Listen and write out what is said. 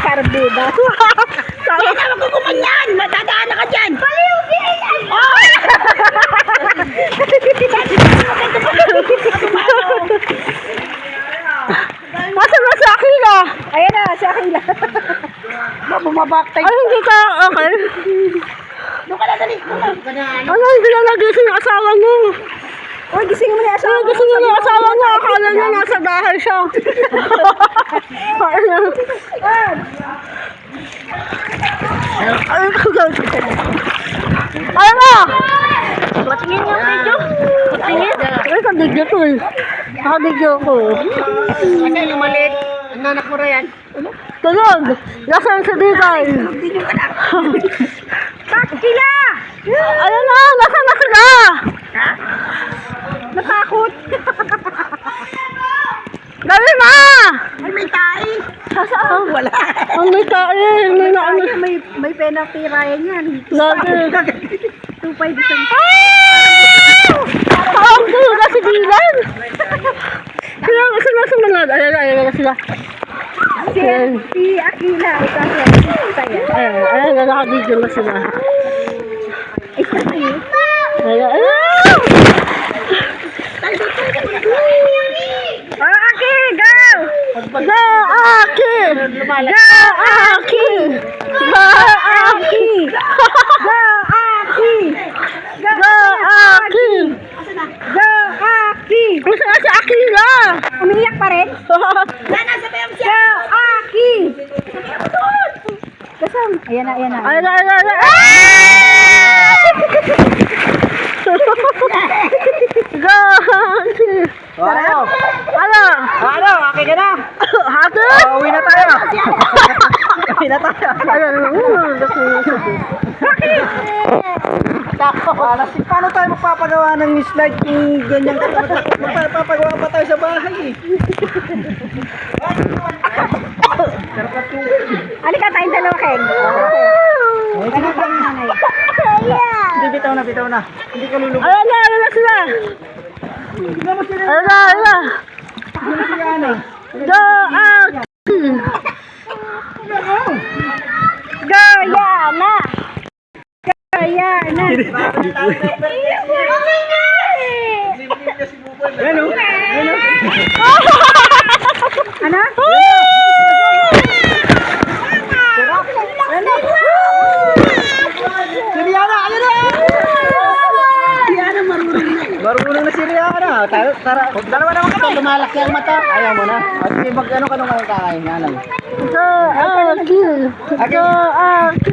Karbida. Kaya naman ko kumanyan. Matadaan na ka dyan. Baliw! Oh! Masa na sa Akila? Ayan na, si Akila. Bumabaktay. Ay, hindi ka, okay. Doon ka na, dali. Ano, hindi na nagising yung asawa mo. Uy, gising mo na yung asawa. Gising mo na yung asawa mo. Akala niya nasa bahay siya. Ay, na! Patingin yung video. Patingin. Ay, kabigyo ko eh. Nakabigyo ko. Ano yung maliit? Ang anak mo yan? Tulog! Nasaan sa digay? Video ka na. Takila! Ayun na! Nasaan na sila? Ha? Natakot. Dali na! Ay, may tae. Saan? Wala. Ang may kain. May naano. May penalty Ryan yan. Lagi. 2.5 isang. Parang tulog na si Dylan. Sila sumunod. Ayun na sila. Si Akila. Ayun, nakabigyo na sila. Ayun. Aki, go! Go, Aki! Go, Aki! Go, Aki! Go, Aki! Go, Aki! Go, Aki! Gusto na si Akila! Umiiyak pa rin? Go, Aki! Kasam. Ayan na, ayan na. Ayun na! Go, Aki! Ano? Ano? Ano? Aki ka na? Hati? Uwi na tayo. Uwi na tayo. Paano tayo magpapagawa ng slide kung ganyan ka? Magpapagawa pa tayo sa bahay eh. Halika tayong dalawa, Ken. Ano ba yung nanay? Hindi, bitaw na. Hindi ka lulubog. Ayun na sila! Tignan mo sila. Ayun na! Tignan mo sila, ano? Go, Aki! Go, Yana! Go, Yana! Ano? Si Rihanna, ano na? Rihanna, marunong na si Rihanna. Tara, dalawa naman kami. Lumalaki ang mata. Ayaw mo na. Sige, mag-ano ka nung kakain nga lang. Go, Aki! Go, Aki!